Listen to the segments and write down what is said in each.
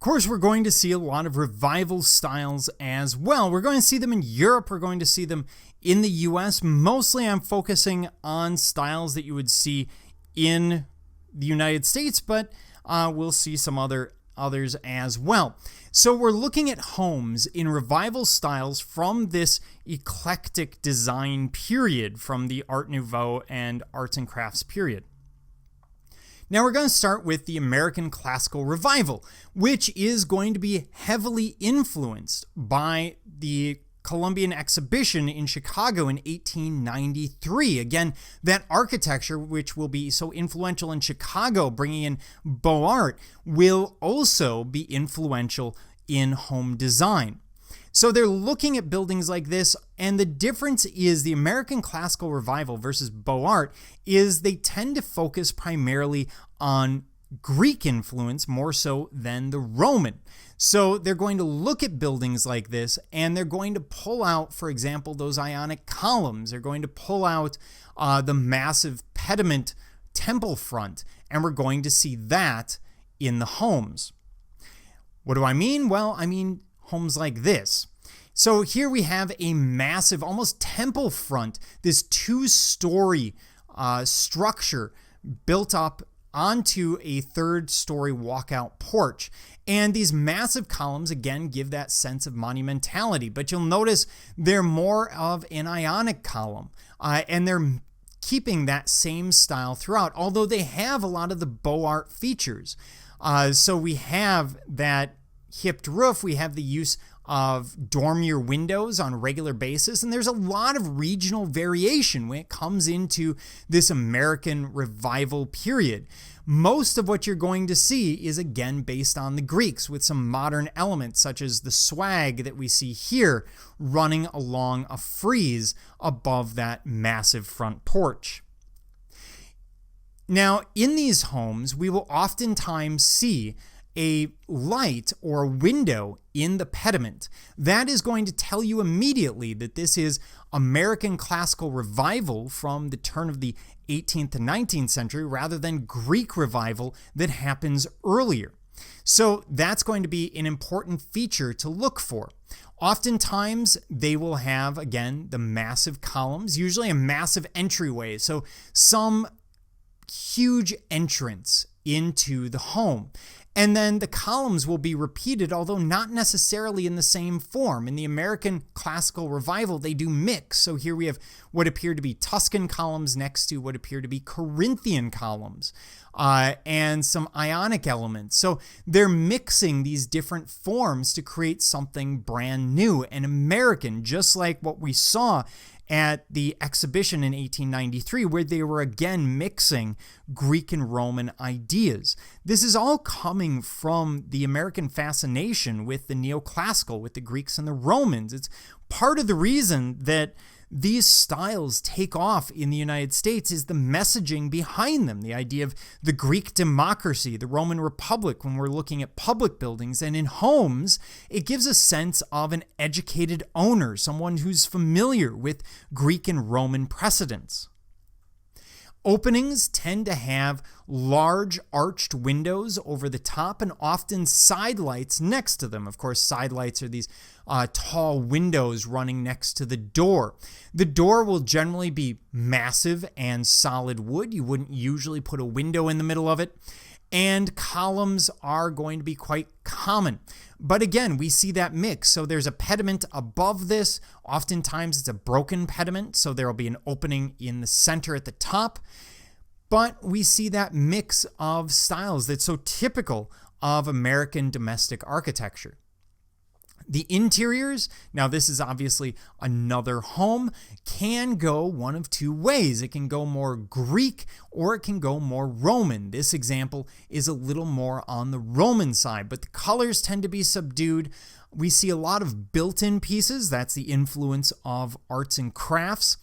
course, we're going to see a lot of revival styles as well. We're going to see them in Europe. We're going to see them in the US. Mostly I'm focusing on styles that you would see in the United States, but we'll see some others as well. So we're looking at homes in revival styles from this eclectic design period, from the Art Nouveau and arts and crafts period. Now we're going to start with the American Classical Revival, which is going to be heavily influenced by the Columbian Exhibition in Chicago in 1893. Again, that architecture, which will be so influential in Chicago, bringing in Beaux Art, will also be influential in home design. So they're looking at buildings like this, and the difference is the American Classical Revival versus Beaux Art is they tend to focus primarily on Greek influence more so than the Roman. So they're going to look at buildings like this, and they're going to pull out, for example, those Ionic columns. They're going to pull out the massive pediment temple front, and we're going to see that in the homes. What do I mean? Well, I mean homes like this. So here we have a massive, almost temple front, this two-story structure built up onto a third-story walkout porch. And these massive columns, again, give that sense of monumentality. But you'll notice they're more of an Ionic column, and they're keeping that same style throughout, although they have a lot of the Beaux Art features. So we have that hipped roof, we have the use of dormier windows on a regular basis, and there's a lot of regional variation when it comes into this American Revival period. Most of what you're going to see is again based on the Greeks, with some modern elements such as the swag that we see here running along a frieze above that massive front porch. Now, in these homes, we will oftentimes see a light or a window in the pediment. That is going to tell you immediately that this is American Classical Revival from the turn of the 18th to 19th century rather than Greek Revival that happens earlier. So that's going to be an important feature to look for. Oftentimes, they will have, again, the massive columns, usually a massive entryway, so some huge entrance into the home. And then the columns will be repeated, although not necessarily in the same form. In the American Classical Revival, they do mix. So here we have what appear to be Tuscan columns next to what appear to be Corinthian columns, and some Ionic elements. So they're mixing these different forms to create something brand new and American, just like what we saw at the exhibition in 1893, where they were again mixing Greek and Roman ideas. This is all coming from the American fascination with the neoclassical, with the Greeks and the Romans. It's part of the reason that these styles take off in the United States is the messaging behind them, the idea of the Greek democracy, the Roman Republic when we're looking at public buildings. And in homes, it gives a sense of an educated owner, someone who's familiar with Greek and Roman precedents. Openings tend to have large arched windows over the top and often side lights next to them. Of course, side lights are these tall windows running next to the door. The door will generally be massive and solid wood. You wouldn't usually put a window in the middle of it. And columns are going to be quite common. But again, we see that mix. So there's a pediment above this. Oftentimes it's a broken pediment, so there will be an opening in the center at the top. But we see that mix of styles that's so typical of American domestic architecture. The interiors, now this is obviously another home, can go one of two ways. It can go more Greek or it can go more Roman. This example is a little more on the Roman side, but the colors tend to be subdued. We see a lot of built-in pieces. That's the influence of arts and crafts.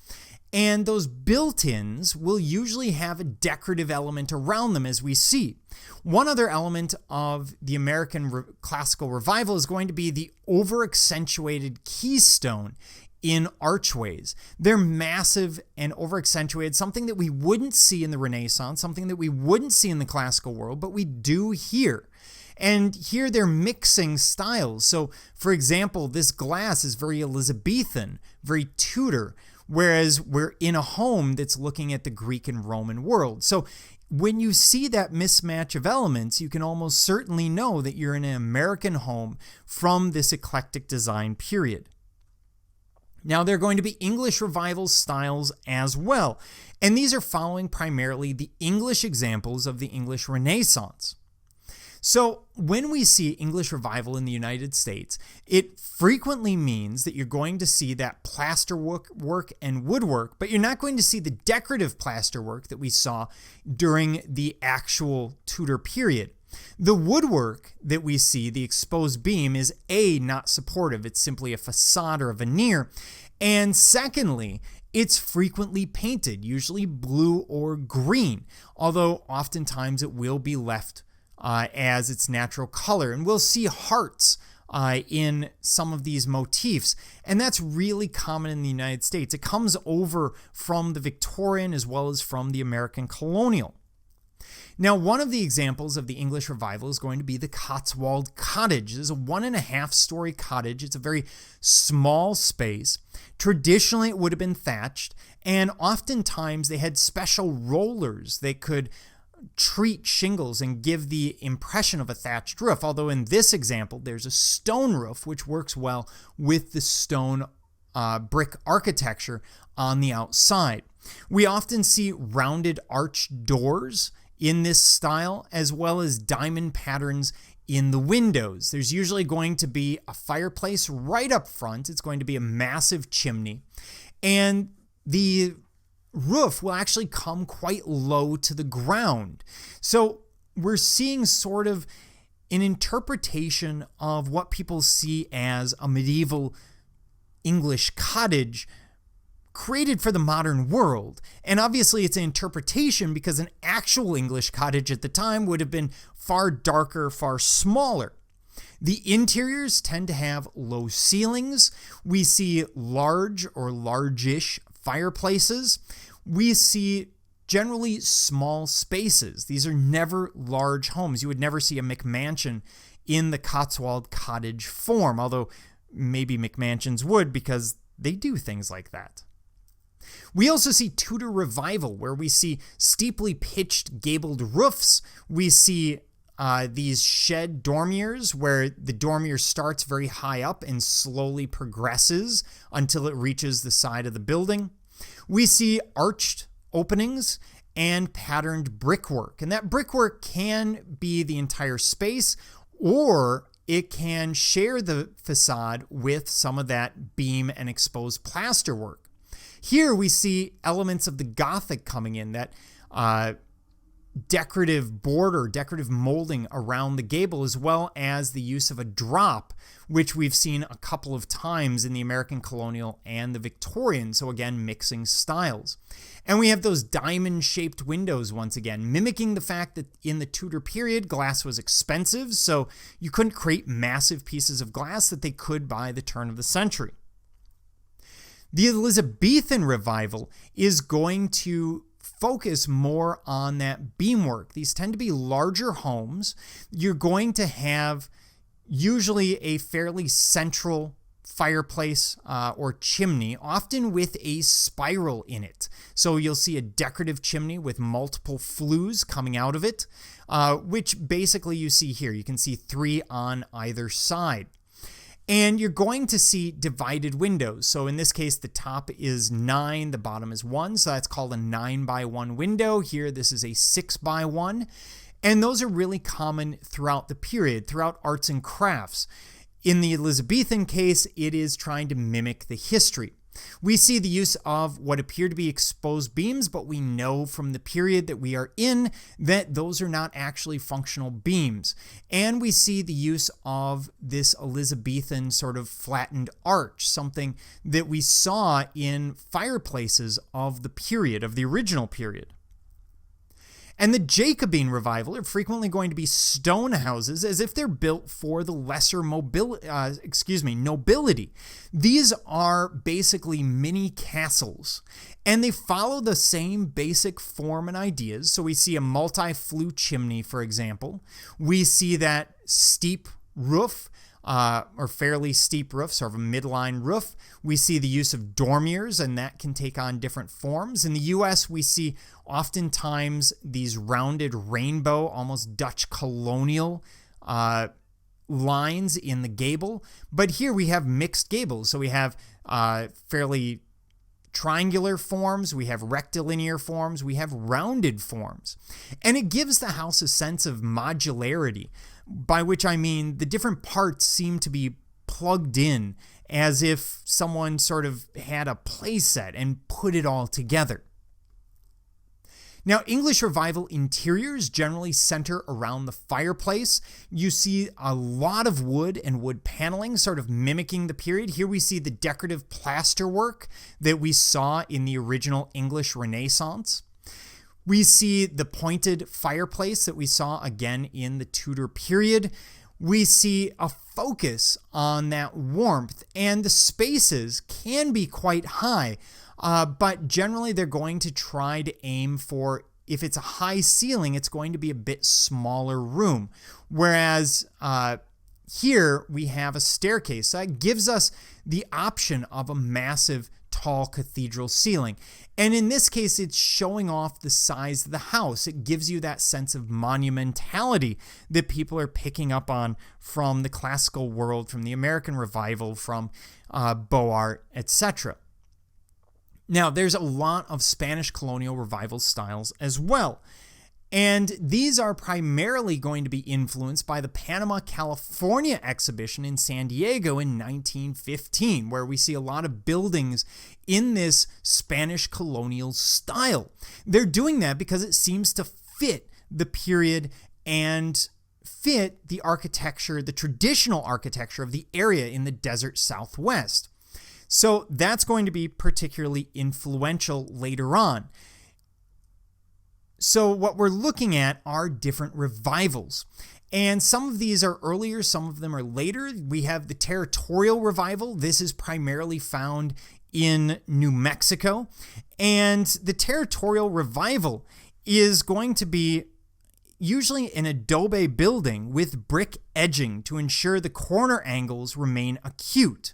And those built-ins will usually have a decorative element around them, as we see. One other element of the American Classical Revival is going to be the over-accentuated keystone in archways. They're massive and over-accentuated, something that we wouldn't see in the Renaissance, something that we wouldn't see in the classical world, but we do here. And here they're mixing styles. So, for example, this glass is very Elizabethan, very Tudor, whereas we're in a home that's looking at the Greek and Roman world. So when you see that mismatch of elements, you can almost certainly know that you're in an American home from this eclectic design period. Now, there are going to be English Revival styles as well, and these are following primarily the English examples of the English Renaissance. So when we see English Revival in the United States, it frequently means that you're going to see that plasterwork and woodwork, but you're not going to see the decorative plasterwork that we saw during the actual Tudor period. The woodwork that we see, the exposed beam, is A, not supportive. It's simply a facade or a veneer. And secondly, it's frequently painted, usually blue or green, although oftentimes it will be left as its natural color. And we'll see hearts in some of these motifs. And that's really common in the United States. It comes over from the Victorian as well as from the American colonial. Now, one of the examples of the English Revival is going to be the Cotswold Cottage. This is a 1.5-story cottage. It's a very small space. Traditionally, it would have been thatched, and oftentimes they had special rollers that could treat shingles and give the impression of a thatched roof, although in this example, there's a stone roof, which works well with the stone brick architecture on the outside. We often see rounded arched doors in this style, as well as diamond patterns in the windows. There's usually going to be a fireplace right up front. It's going to be a massive chimney. And the roof will actually come quite low to the ground. So we're seeing sort of an interpretation of what people see as a medieval English cottage created for the modern world. And obviously it's an interpretation because an actual English cottage at the time would have been far darker, far smaller. The interiors tend to have low ceilings. We see large or largish fireplaces. We see generally small spaces. These are never large homes. You would never see a McMansion in the Cotswold Cottage form, although maybe McMansions would because they do things like that. We also see Tudor Revival, where we see steeply pitched gabled roofs. We see these shed dormiers, where the dormier starts very high up and slowly progresses until it reaches the side of the building. We see arched openings and patterned brickwork. And that brickwork can be the entire space, or it can share the facade with some of that beam and exposed plasterwork. Here we see elements of the Gothic coming in, that decorative border, decorative molding around the gable, as well as the use of a drop, which we've seen a couple of times in the American colonial and the Victorian. So again, mixing styles. And we have those diamond-shaped windows once again, mimicking the fact that in the Tudor period, glass was expensive, so you couldn't create massive pieces of glass that they could by the turn of the century. The Elizabethan Revival is going to focus more on that beamwork. These tend to be larger homes. You're going to have usually a fairly central fireplace or chimney, often with a spiral in it. So you'll see a decorative chimney with multiple flues coming out of it, which basically you see here. You can see 3 on either side. And you're going to see divided windows. So in this case, the top is 9, the bottom is 1. So that's called a 9x1 window. Here, this is a 6x1. And those are really common throughout the period, throughout arts and crafts. In the Elizabethan case, it is trying to mimic the history. We see the use of what appear to be exposed beams, but we know from the period that we are in that those are not actually functional beams. And we see the use of this Elizabethan sort of flattened arch, something that we saw in fireplaces of the period, of the original period. And the Jacobean revival are frequently going to be stone houses as if they're built for the lesser nobility. These are basically mini castles, and they follow the same basic form and ideas. So we see a multi-flue chimney, for example. We see that steep roof, or fairly steep roof, sort of a midline roof. We see the use of dormiers, and that can take on different forms. In the US, we see oftentimes these rounded rainbow, almost Dutch colonial lines in the gable. But here we have mixed gables. So we have fairly triangular forms, we have rectilinear forms, we have rounded forms. And it gives the house a sense of modularity, by which I mean the different parts seem to be plugged in as if someone sort of had a play set and put it all together. Now, English Revival interiors generally center around the fireplace. You see a lot of wood and wood paneling, sort of mimicking the period. Here we see the decorative plasterwork that we saw in the original English Renaissance. We see the pointed fireplace that we saw again in the Tudor period. We see a focus on that warmth, and the spaces can be quite high. But generally, they're going to try to aim for, if it's a high ceiling, it's going to be a bit smaller room. Whereas here we have a staircase. So that gives us the option of a massive, tall cathedral ceiling. And in this case, it's showing off the size of the house. It gives you that sense of monumentality that people are picking up on from the classical world, from the American Revival, from Beaux Art, etc. Now, there's a lot of Spanish colonial revival styles as well. And these are primarily going to be influenced by the Panama, California exhibition in San Diego in 1915, where we see a lot of buildings in this Spanish colonial style. They're doing that because it seems to fit the period and fit the architecture, the traditional architecture of the area in the desert Southwest. So that's going to be particularly influential later on. So what we're looking at are different revivals. And some of these are earlier, some of them are later. We have the Territorial Revival. This is primarily found in New Mexico. And the Territorial Revival is going to be usually an adobe building with brick edging to ensure the corner angles remain acute.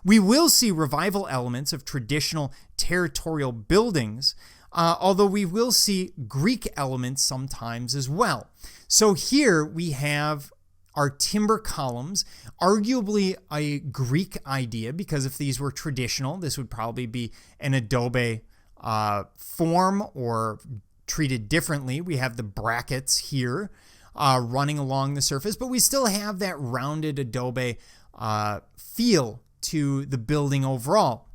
We will see revival elements of traditional territorial buildings, although we will see Greek elements sometimes as well. So here we have our timber columns, arguably a Greek idea, because if these were traditional, this would probably be an adobe form or treated differently. We have the brackets here running along the surface, but we still have that rounded adobe feel to the building overall.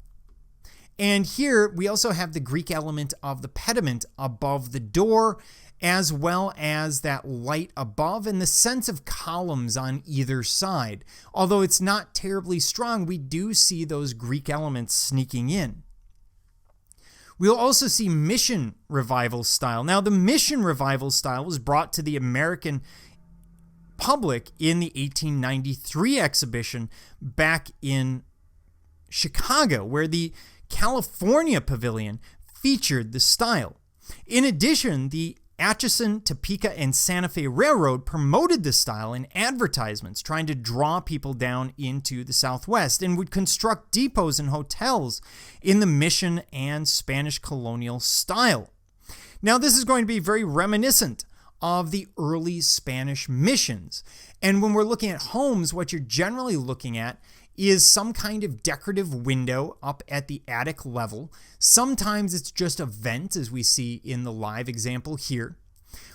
And here we also have the Greek element of the pediment above the door, as well as that light above and the sense of columns on either side. Although it's not terribly strong, we do see those Greek elements sneaking in. We'll also see Mission Revival style. Now, the Mission Revival style was brought to the American public in the 1893 exhibition back in Chicago, where the California Pavilion featured the style. In addition, the Atchison, Topeka, and Santa Fe Railroad promoted the style in advertisements, trying to draw people down into the Southwest, and would construct depots and hotels in the Mission and Spanish colonial style. Now, this is going to be very reminiscent of the early Spanish missions. And when we're looking at homes, what you're generally looking at is some kind of decorative window up at the attic level. Sometimes it's just a vent, as we see in the live example here.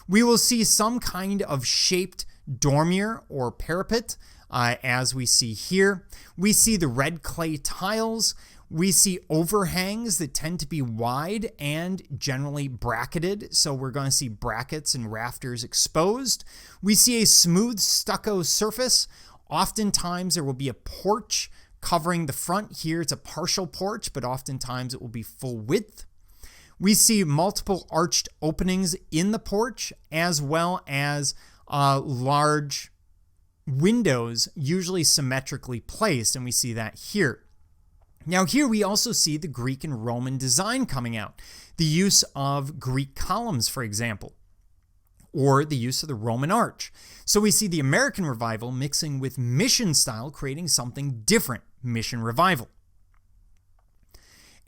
We will see some kind of shaped dormier or parapet, as we see here. We see the red clay tiles. We see overhangs that tend to be wide and generally bracketed, so we're going to see brackets and rafters exposed. We see a smooth stucco surface. Oftentimes there will be a porch covering the front. Here it's a partial porch, but oftentimes it will be full width. We see multiple arched openings in the porch, as well as large windows, usually symmetrically placed, and we see that here. Now here we also see the Greek and Roman design coming out. The use of Greek columns, for example, or the use of the Roman arch. So we see the American Revival mixing with Mission style, creating something different, Mission Revival.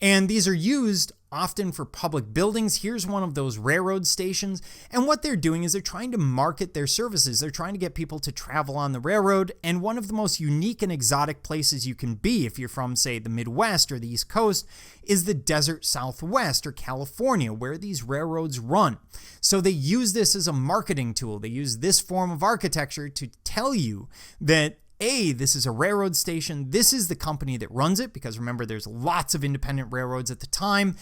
And these are used often for public buildings. Here's one of those railroad stations. And what they're doing is they're trying to market their services. They're trying to get people to travel on the railroad. And one of the most unique and exotic places you can be if you're from, say, the Midwest or the East Coast is the desert Southwest or California, where these railroads run. So they use this as a marketing tool. They use this form of architecture to tell you that this is a railroad station. This is the company that runs it, because remember, there's lots of independent railroads at the time,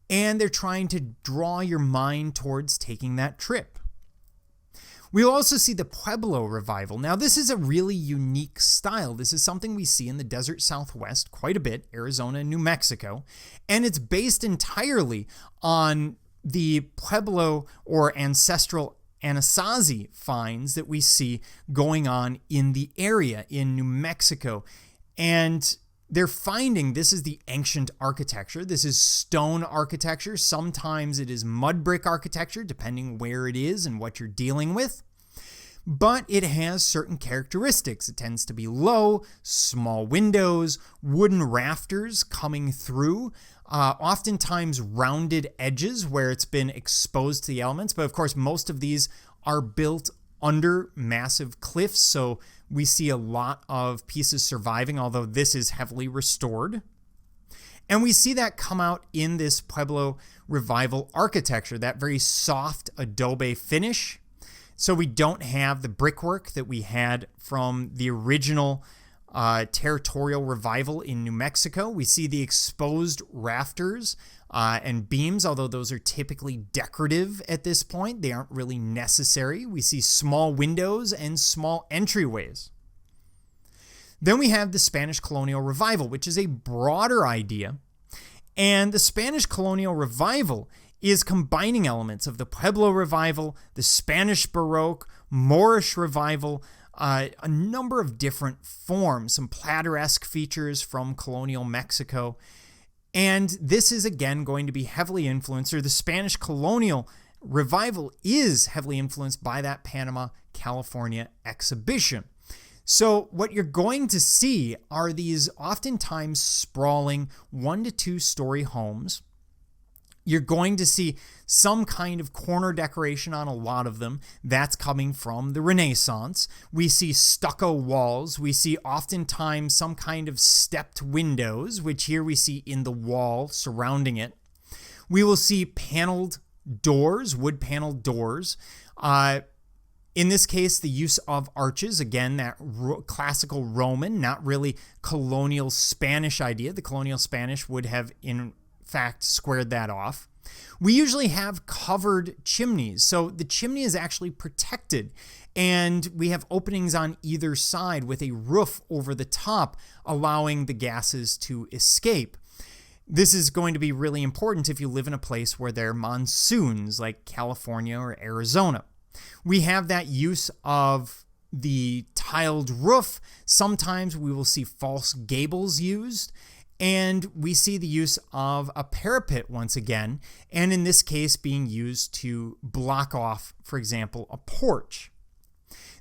and they're trying to draw your mind towards taking that trip. We'll also see the Pueblo Revival. Now, this is a really unique style. This is something we see in the desert Southwest quite a bit, Arizona and New Mexico, and it's based entirely on the Pueblo or ancestral Anasazi finds that we see going on in the area in New Mexico. And they're finding this is the ancient architecture. This is stone architecture. Sometimes it is mud brick architecture, depending where it is and what you're dealing with. But it has certain characteristics. It tends to be low, small windows, wooden rafters coming through, oftentimes rounded edges where it's been exposed to the elements. But of course, most of these are built under massive cliffs, so we see a lot of pieces surviving, although this is heavily restored. And we see that come out in this Pueblo Revival architecture, that very soft adobe finish. So we don't have the brickwork that we had from the original territorial revival in New Mexico. We see the exposed rafters and beams, although those are typically decorative at this point. They aren't really necessary. We see small windows and small entryways. Then we have the Spanish Colonial Revival, which is a broader idea. And the Spanish Colonial Revival is combining elements of the Pueblo Revival, the Spanish Baroque, Moorish Revival, a number of different forms, some platter-esque features from colonial Mexico. And this is, again, going to be heavily influenced, or the Spanish Colonial Revival is heavily influenced by that Panama, California exhibition. So what you're going to see are these oftentimes sprawling 1 to 2 story homes. You're going to see some kind of corner decoration on a lot of them. That's coming from the Renaissance. We see stucco walls. We see oftentimes some kind of stepped windows, which here we see in the wall surrounding it. We will see paneled doors, wood paneled doors. In this case, the use of arches, again, that classical Roman, not really colonial Spanish idea. The colonial Spanish would have, in fact, squared that off. We usually have covered chimneys, so the chimney is actually protected, and we have openings on either side with a roof over the top, allowing the gases to escape. This is going to be really important if you live in a place where there are monsoons, like California or Arizona. We have that use of the tiled roof. Sometimes we will see false gables used. And we see the use of a parapet once again, and in this case being used to block off, for example, a porch.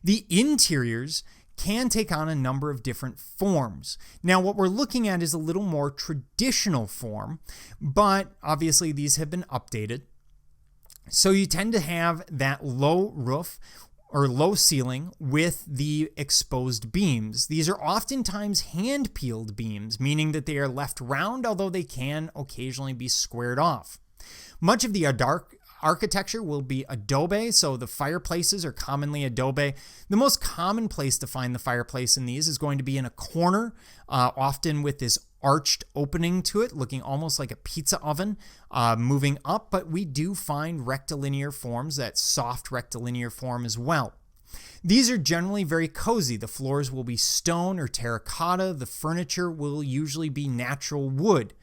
The interiors can take on a number of different forms. Now, what we're looking at is a little more traditional form, but obviously these have been updated. So you tend to have that low roof or low ceiling with the exposed beams. These are oftentimes hand-peeled beams, meaning that they are left round, although they can occasionally be squared off. Much of the architecture will be adobe, so the fireplaces are commonly adobe. The most common place to find the fireplace in these is going to be in a corner, often with this arched opening to it, looking almost like a pizza oven, moving up, but we do find rectilinear forms, that soft rectilinear form as well. These are generally very cozy. The floors will be stone or terracotta. The furniture will usually be natural wood.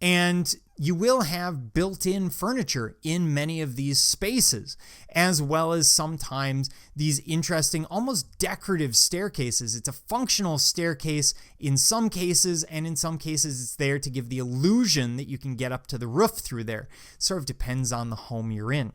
And You will have built-in furniture in many of these spaces, as well as sometimes these interesting, almost decorative staircases. It's a functional staircase in some cases, and in some cases it's there to give the illusion that you can get up to the roof through there. Sort of depends on the home you're in.